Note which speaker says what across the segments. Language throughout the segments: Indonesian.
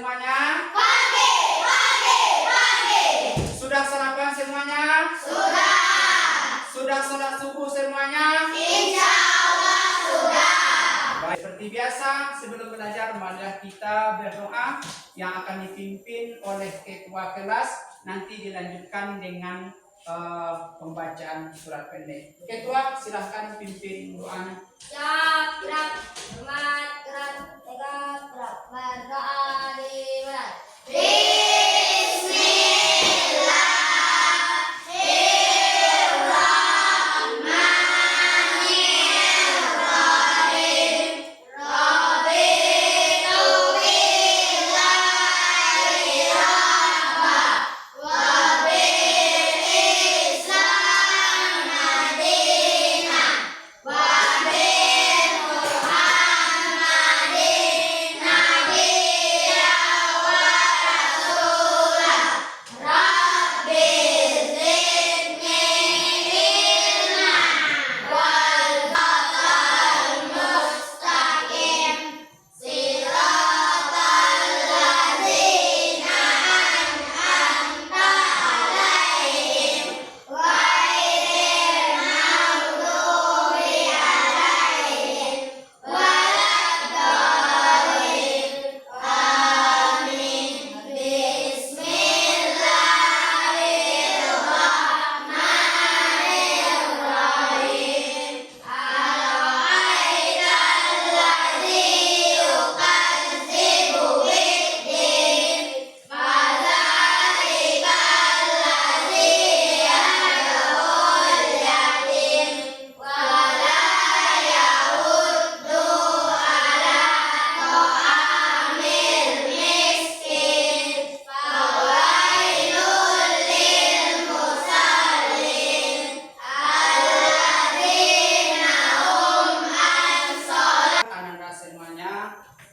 Speaker 1: semuanya?
Speaker 2: Pagi, pagi, pagi.
Speaker 1: Sudah sarapan semuanya?
Speaker 2: Sudah.
Speaker 1: Sudah sholat subuh semuanya?
Speaker 2: Insya Allah sudah.
Speaker 1: Baik, seperti biasa sebelum belajar marilah kita berdoa yang akan dipimpin oleh ketua kelas, nanti dilanjutkan dengan pembacaan surat pendek. Ketua silahkan pimpin doanya.
Speaker 2: Siap, gerak, hormat, gerak, tegak, gerak, berdoa dimulai.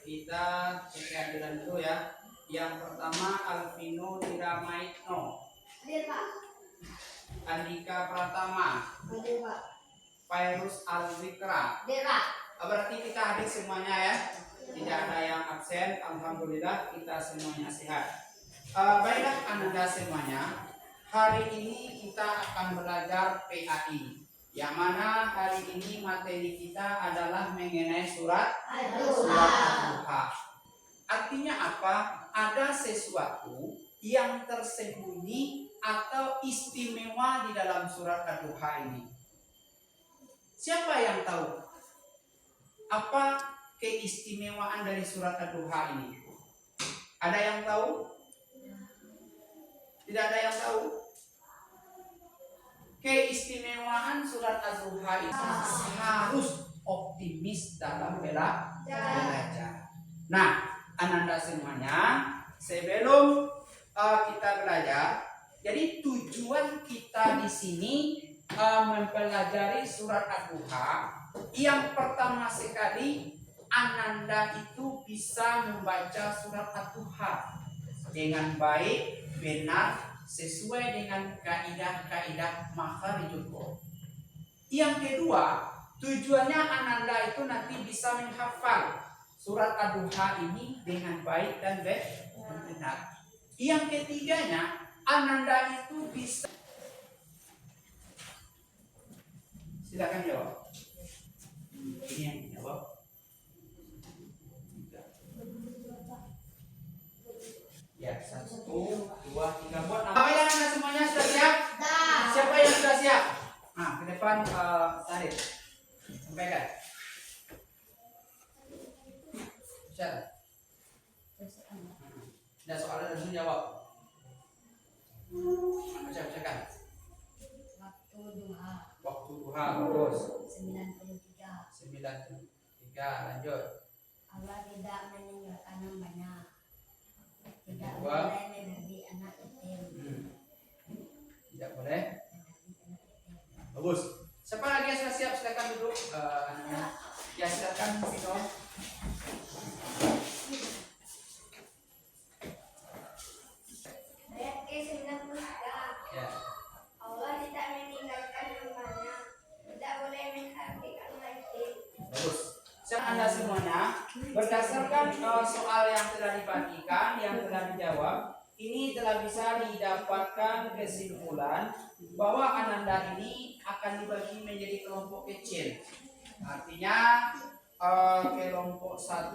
Speaker 1: Kita cek kehadiran dulu ya. Yang pertama Alvino Diramaitno,
Speaker 2: Hadir, Pak.
Speaker 1: Andika Pratama,
Speaker 2: Hadir, Pak.
Speaker 1: Fairuz Alzikra.
Speaker 2: Hadir, Pak.
Speaker 1: Berarti kita hadir semuanya ya. Tidak ada yang absen. Alhamdulillah kita semuanya sehat. Baiklah Anda semuanya. Hari ini kita akan belajar PAI. Yang mana hari ini materi kita adalah mengenai surat Ad-Duha. Artinya apa? Ada sesuatu yang tersembunyi atau istimewa di dalam surat Ad-Duha ini. Siapa yang tahu apa keistimewaan dari surat Ad-Duha ini? Ada yang tahu? Tidak ada yang tahu? Keistimewaan surat Az-Duha itu harus optimis dalam belajar. Nah, Ananda semuanya, sebelum kita belajar, jadi tujuan kita di sini mempelajari surat Az-Duha. Yang pertama sekali, Ananda itu bisa membaca surat Az-Duha dengan baik, benar, sesuai dengan kaidah-kaidah makharijul huruf. Yang kedua, tujuannya Ananda itu nanti bisa menghafal surat Ad-Duha ini dengan baik dan benar. Yang ketiganya, Ananda itu bisa. Silakan jawab. Ini yang jawab. Ya, 1, 2, 3 buat. Apa yang Anda semuanya sudah siap? Siapa yang sudah siap? Nah, ke depan Sarif. Sampaikan. Siap. Ada soalnya langsung jawab. Bacakan. Waktu duha bagus. 93. Lanjut.
Speaker 2: Allah tidak meninggalkan hambanya. Tidak
Speaker 1: Dua.
Speaker 2: boleh menjadi anak yatim.
Speaker 1: Tidak boleh. Bagus. Siapa lagi yang sudah siap? Silakan duduk. Ya silakan Vino.
Speaker 2: Ayat ke-93.
Speaker 1: Ya.
Speaker 2: Allah tidak meninggalkan hambanya. Tidak boleh menjadi anak yatim.
Speaker 1: Bagus. Siapa Anda semuanya? Berdasarkan soal yang telah dibagi perhatikan yang telah dijawab, ini telah bisa didapatkan kesimpulan bahwa Ananda ini akan dibagi menjadi kelompok kecil. Artinya kelompok 1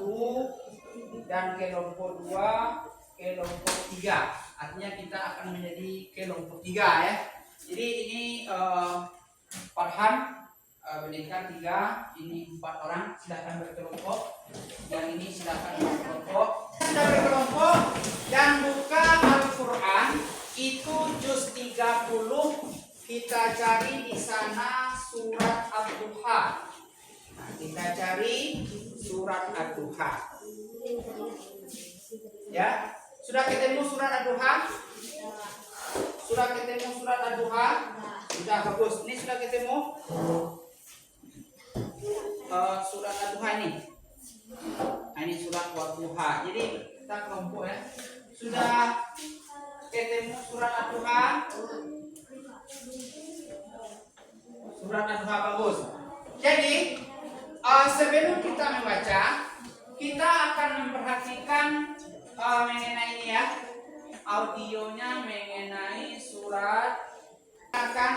Speaker 1: dan kelompok 2, kelompok 3. Artinya kita akan menjadi kelompok 3 ya. Jadi ini Farhan berikan 3, ini 4 orang, silahkan berkelompok. Yang ini silahkan berkelompok. Sudah berkelompok dan buka Al-Quran itu juz 30. Kita cari di sana surat Ad-Duha. Nah, kita cari surat Ad-Duha. Ya, sudah ketemu surat Ad-Duha? Sudah ketemu surat Ad-Duha? Sudah, bagus. Ini sudah ketemu surat Ad-Duha ini. Nah, ini surat Ad-Duha. Jadi kita kelompok ya. Sudah ketemu surat Ad-Duha? Surat Ad-Duha, bagus. Jadi sebelum kita membaca, kita akan memperhatikan mengenai ini ya, audionya mengenai surat, akan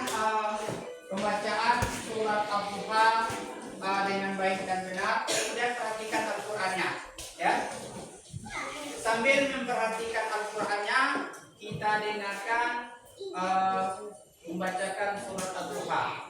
Speaker 1: pembacaan surat Ad-Duha dengan baik dan benar. Kemudian perhatikan Al-Qur'annya ya. Sambil memperhatikan Al-Qur'annya, kita dengarkan membacakan surat Ad-Duha.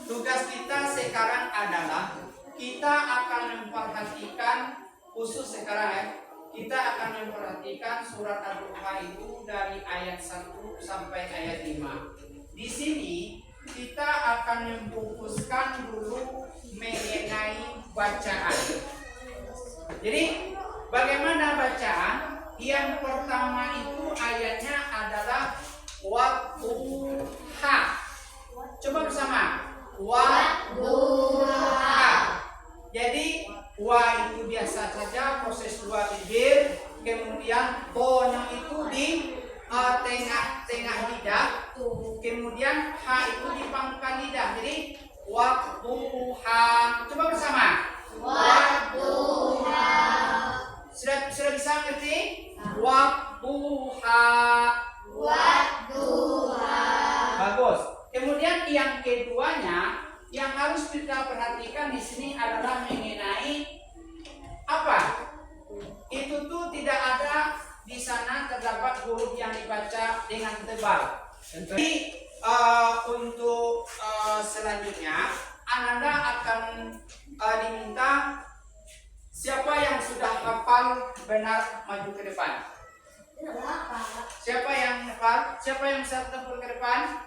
Speaker 1: Tugas kita sekarang adalah kita akan memperhatikan, khusus sekarang ya, kita akan memperhatikan surat Ad-Duha itu dari ayat 1 sampai ayat 5. Di sini kita akan memfokuskan dulu mengenai bacaan. Jadi bagaimana bacaan? Yang pertama itu ayatnya adalah Wadduha. Coba bersama. Wadduha. Jadi wa itu biasa saja proses dua bibir, kemudian bo-nya itu di tengah lidah, kemudian ha itu di pangkal lidah. Jadi wadduha. Coba bersama. Wadduha. Sudah bisa ngerti? Wadduha. Wadduha. Bagus. Kemudian yang keduanya yang harus kita perhatikan di sini adalah mengenai apa? Itu tuh tidak ada di sana terdapat huruf yang dibaca dengan tebal. Jadi untuk selanjutnya Ananda akan diminta siapa yang sudah hafal benar maju ke depan. Siapa yang hafal? Siapa yang bisa tempur ke depan?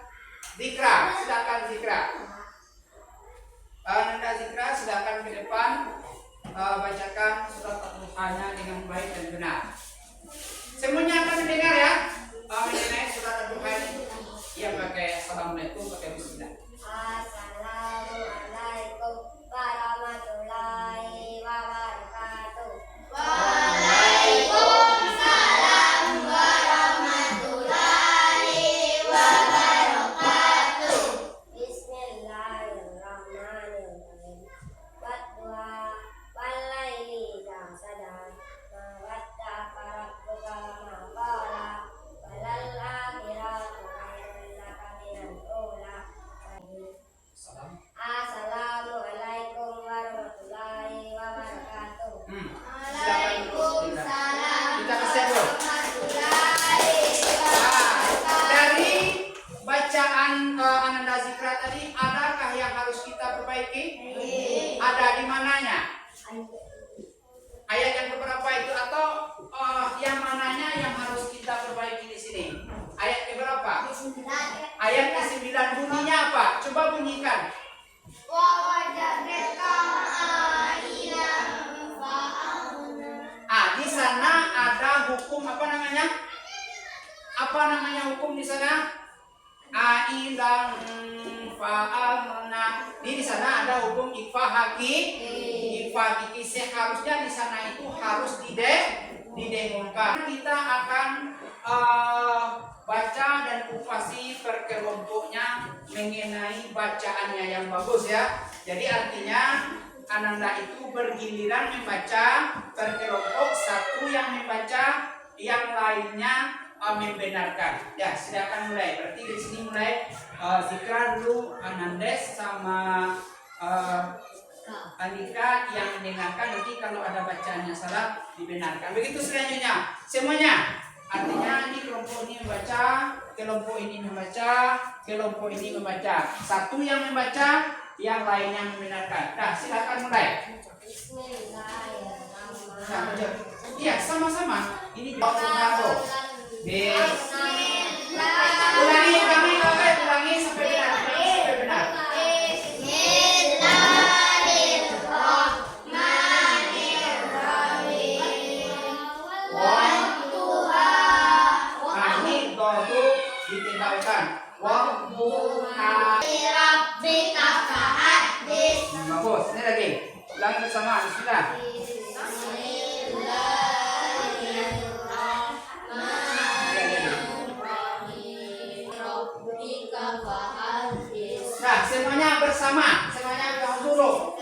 Speaker 1: Zikra, silakan Zikra. Nanda Zikra, silakan ke depan, bacakan surat Ad-Duha dengan baik dan benar. Semuanya akan mendengar ya, mengenai surat Ad-Duha ini. Ya, pakai assalamualaikum, pakai bismillah.
Speaker 2: Assalamualaikum warahmatullahi wabarakatuh.
Speaker 3: Waalaikumsalam
Speaker 1: Apa namanya hukum di sana? Ailang fa'alna. Di sana ada hukum ikfa hakiki. Seharusnya di sana itu harus didengungkan. Kita akan baca dan upasi per kelompoknya mengenai bacaannya yang bagus ya. Jadi artinya Ananda itu bergiliran membaca per kelompok, satu yang membaca, yang lainnya membenarkan. Ya, silakan mulai. Berarti di sini mulai Zikra dulu, Anandes sama Andika yang mendengarkan. Nanti kalau ada bacaannya salah dibenarkan. Begitu selanjutnya semuanya. Artinya ini kelompok ini membaca, kelompok ini membaca, kelompok ini membaca. Satu yang membaca, yang lainnya membenarkan. Nah, silakan mulai.
Speaker 2: Bismillahirrahmanirrahim.
Speaker 1: Iya, sama-sama. Ini Bernardo. Ulangi sampai benar. Nah, ini itu ditinggalkan. Bagus. Ini lagi. Ulangi bersama. Bismillah. Nah, semuanya bersama. Semuanya bilang dulu.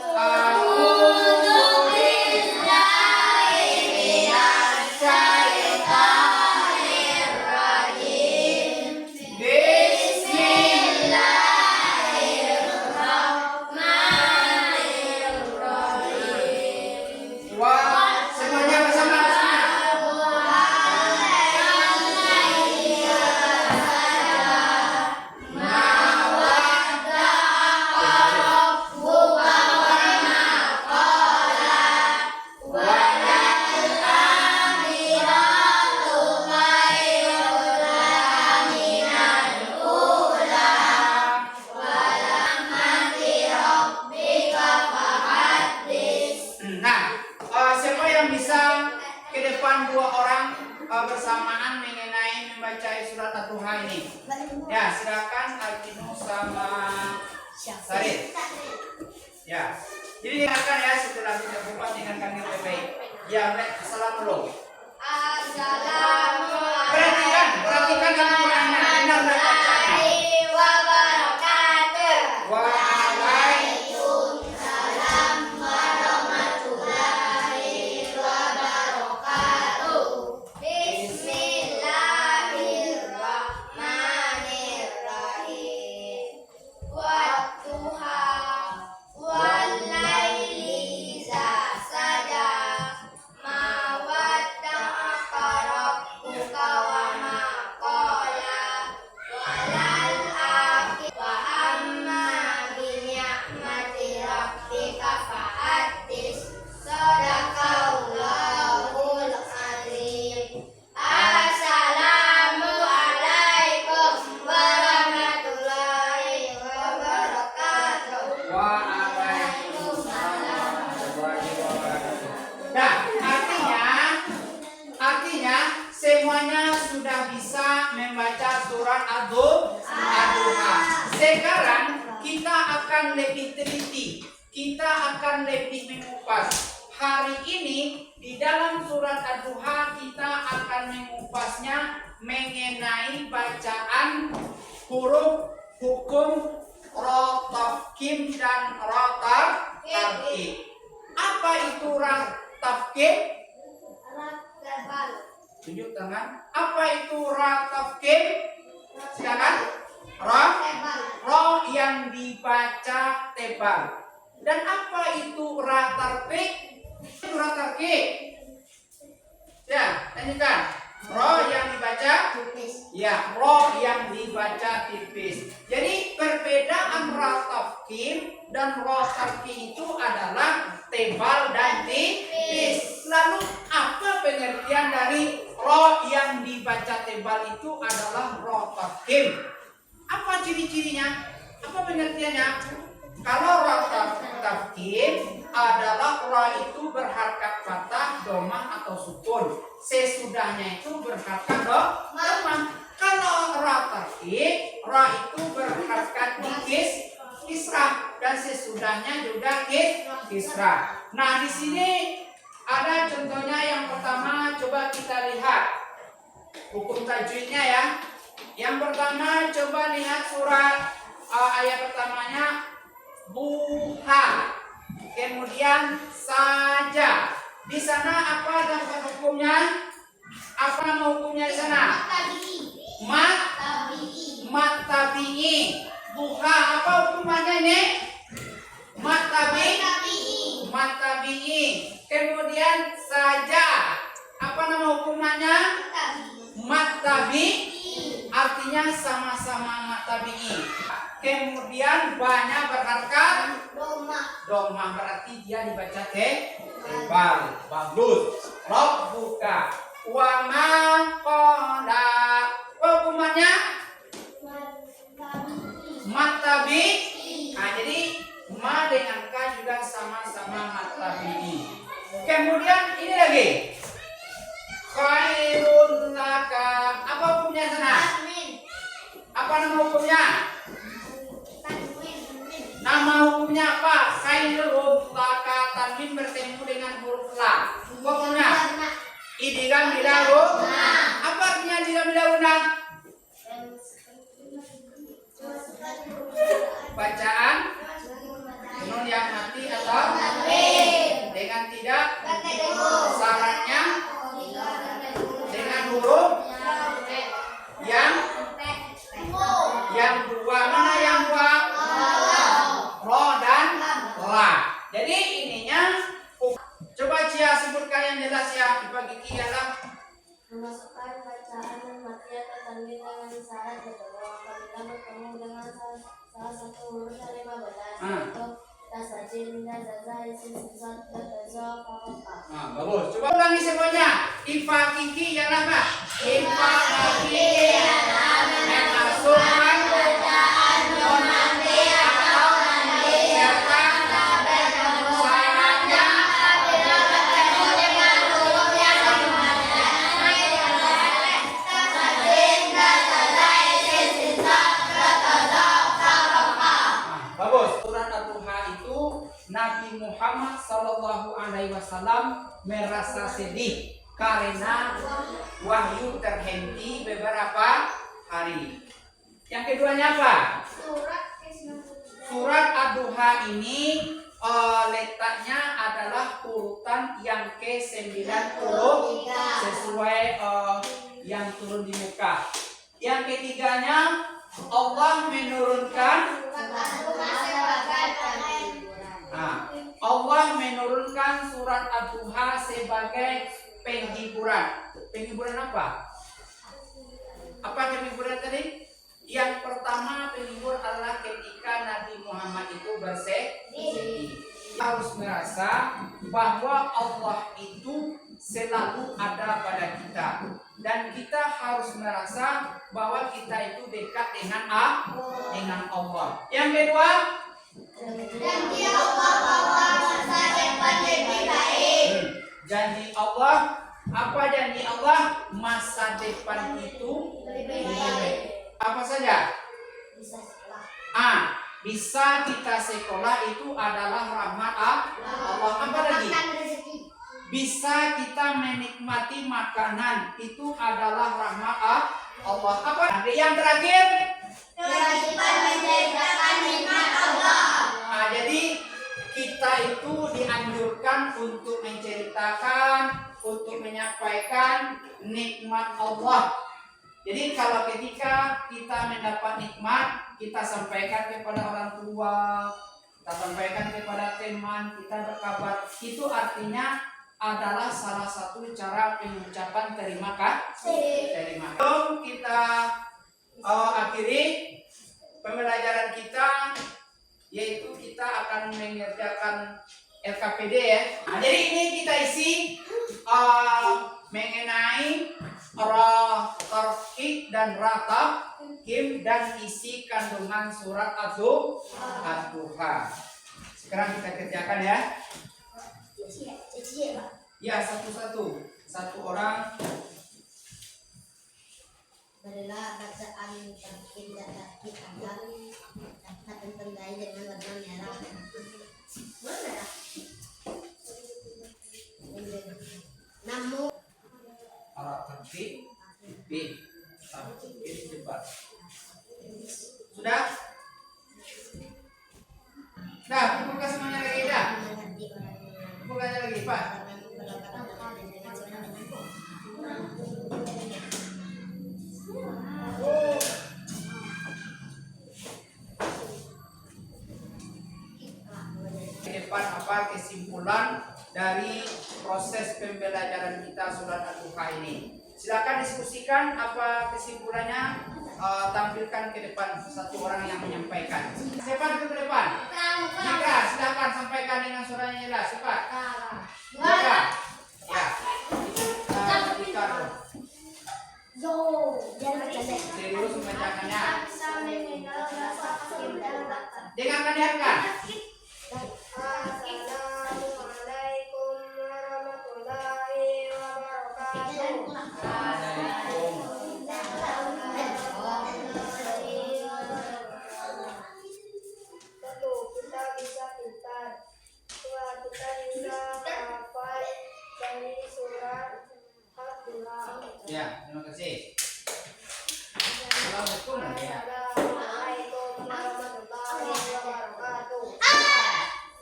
Speaker 1: Semuanya bersama. Siapa yang bisa ke depan dua orang bersamaan mengenai membaca surat At-Duha ini? Ya, silakan Alkino sama Sarid. Ya, jadi dengarkan ya setelah kita buka, dengarkan yang baik-baik. Ya, salam dulu. Perhatikan dalam Qurannya, benar bacanya. Semuanya sudah bisa membaca surat Ad-Duha. Sekarang kita akan lebih teliti, kita akan lebih mengupas. Hari ini di dalam surat Ad-Duha kita akan mengupasnya mengenai bacaan huruf hukum ra, tafkim dan ra tarkib. Apa itu ra tafkim? Tunjuk tangan. Apa itu ra tafkim? Silakan. Ra yang dibaca tebal. Dan apa itu ra tarkib? Itu ra tarkib. Ya, tanyakan. Ra yang dibaca tipis. Ya, ra yang dibaca tipis. Jadi perbedaan ra tafkim dan ra tarkib itu adalah tebal dan tipis. Lalu apa pengertian dari ra yang dibaca tebal itu adalah ra tafkim? Apa ciri-cirinya? Apa pengertiannya? Kalau ra tafkim adalah ra itu berharakat fathah, domah atau sukun. Sesudahnya itu berharakat domah. Ra itu berharokat di kisrah dan sesudahnya juga kisrah. Nah, di sini ada contohnya. Yang pertama coba kita lihat hukum tajwidnya ya. Yang pertama coba lihat surat ayat pertamanya buha. Kemudian saja. Di sana apa dalam hukumnya? Apa nama hukumnya di sana? Matabi'i. Buha apa hukumannya ini? Matabi'i. Kemudian saja. Apa nama hukumannya? Matabi'i. Artinya sama-sama matabi'i. Kemudian banyak berharkat doma, berarti dia dibaca tebal. Bagus. Rabbuka wa ma qala. Hukumannya matabi. Nah, jadi ma dengan ka juga sama-sama matabi. Kemudian ini lagi khairun laka. Apa hukumnya sana? Apa nama hukumnya? Nama hukumnya apa? Khairun laka. Tanwin bertemu dengan huruf la. Hukumnya idgham bila guna. Apa artinya idgham bila guna? Bacaan nun yang mati atau dengan tidak syaratnya dengan huruf yang dua. Mana yang dua? Ro dan la. Jadi ininya coba Cia sebutkan yang jelas ya. Dibagi ialah
Speaker 2: memasukkan bacaan dan mati atau tanwin dengan syarat apabila bertemu dengan salah satu huruf dari 15 yaitu tasajil, jaza, isim, sifat, taza, faroka.
Speaker 1: Bagus. Coba ulangi semuanya. Ifa kiki ialah apa? Ifa kiki ialah memasukkan bacaan non mati atau tanwin serta syaratnya apabila bertemu dengan huruf yang bagus. Surat Ad-Duha itu Nabi Muhammad Sallallahu Alaihi Wasallam merasa sedih karena wahyu terhenti beberapa hari. Yang keduanya apa? Surat Ad-Duha ini letaknya adalah urutan yang ke-90 sesuai yang turun di muka. Yang ketiganya Allah menurunkan Allah menurunkan surat Ad-Duha sebagai penghiburan. Penghiburan apa? Apa penghiburan tadi? Yang pertama penghibur adalah ketika Nabi Muhammad itu bersedih. Harus merasa bahwa Allah itu selalu ada pada kita. Dan kita harus merasa bahwa kita itu dekat dengan Allah. Yang kedua, janji Allah bahwa masa depan lebih baik. Janji Allah, apa janji Allah? Masa depan itu lebih baik. Apa saja?
Speaker 2: Bisa sekolah.
Speaker 1: Bisa kita sekolah itu adalah rahmat Allah. Apa lagi? Bisa kita menikmati makanan itu adalah rahmat Allah. Apa? Yang terakhir?
Speaker 2: Kewajiban menjaga nikmat Allah.
Speaker 1: Jadi kita itu dianjurkan untuk menceritakan, untuk menyampaikan nikmat Allah. Jadi kalau ketika kita mendapat nikmat, kita sampaikan kepada orang tua, kita sampaikan kepada teman, kita berkabar. Itu artinya adalah salah satu cara pengucapan terima kasih. Sebelum kita akhiri pembelajaran kita, yaitu kita akan mengerjakan LKPD ya. Jadi ini kita isi mengenai ra, tarkik dan ratab, him dan isi kandungan surat Ad-Duha. Sekarang kita kerjakan ya. Ya, satu-satu. Satu orang.
Speaker 2: Marilah bacaan terkini dan terkini agar dapat ditandai dengan warna merah. Mana? Namun
Speaker 1: Arab tertib B. Tertib cepat. Sudah? Dah, buka semuanya lagi dah. Bukanya lagi, Pak. Di depan apa kesimpulan dari proses pembelajaran kita surat Al-Duha ini? Silakan diskusikan apa kesimpulannya. Tampilkan ke depan satu orang yang menyampaikan. Siapa itu ke depan? Jika silakan sampaikan dengan suaranya jelas. Cepat. Jika. Ya. Jika. Serius membacakannya. Dengarkan, dengarkan.
Speaker 2: Assalamualaikum warahmatullahi wabarakatuh. Tentu kita bisa pintar. Surat kita bisa hafal dari surat Al-Duha.
Speaker 1: Ya, terima kasih. Assalamualaikum.
Speaker 2: Assalamualaikum warahmatullahi wabarakatuh.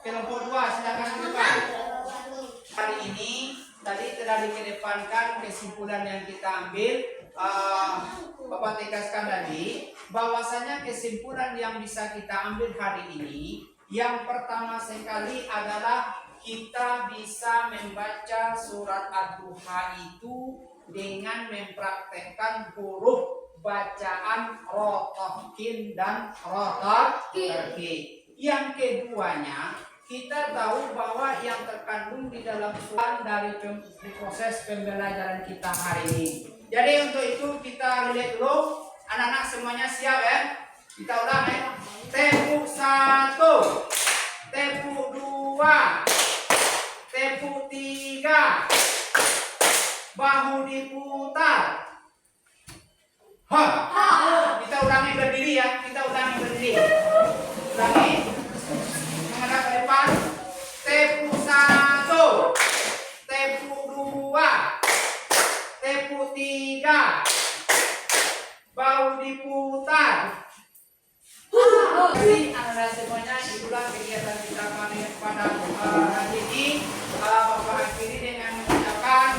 Speaker 1: Kelompok 2 silakan ke depan. Hari ini tadi telah dikedepankan kesimpulan yang kita ambil. Bapak tegaskan tadi bahwasanya kesimpulan yang bisa kita ambil hari ini yang pertama sekali adalah kita bisa membaca surat Ad-Duha itu dengan mempraktekkan huruf bacaan rotokin dan rotoki. Yang keduanya, kita tahu bahwa yang terkandung di dalam surat dari proses pembelajaran kita hari ini. Jadi untuk itu kita lihat dulu, anak-anak semuanya siap ya? Kita ulang ya. Tepuk 1, tepuk 2, tepuk 3, bahu diputar. Kita ulangi berdiri ya, kita ulangi berdiri. Ulangi. Menghadap ke depan. Tepuk 1, tepuk 2, tepuk 3, bahu diputar. Jadi anda semuanya itulah kegiatan kita pada hari ini. Bapak akhiri dengan mengucapkan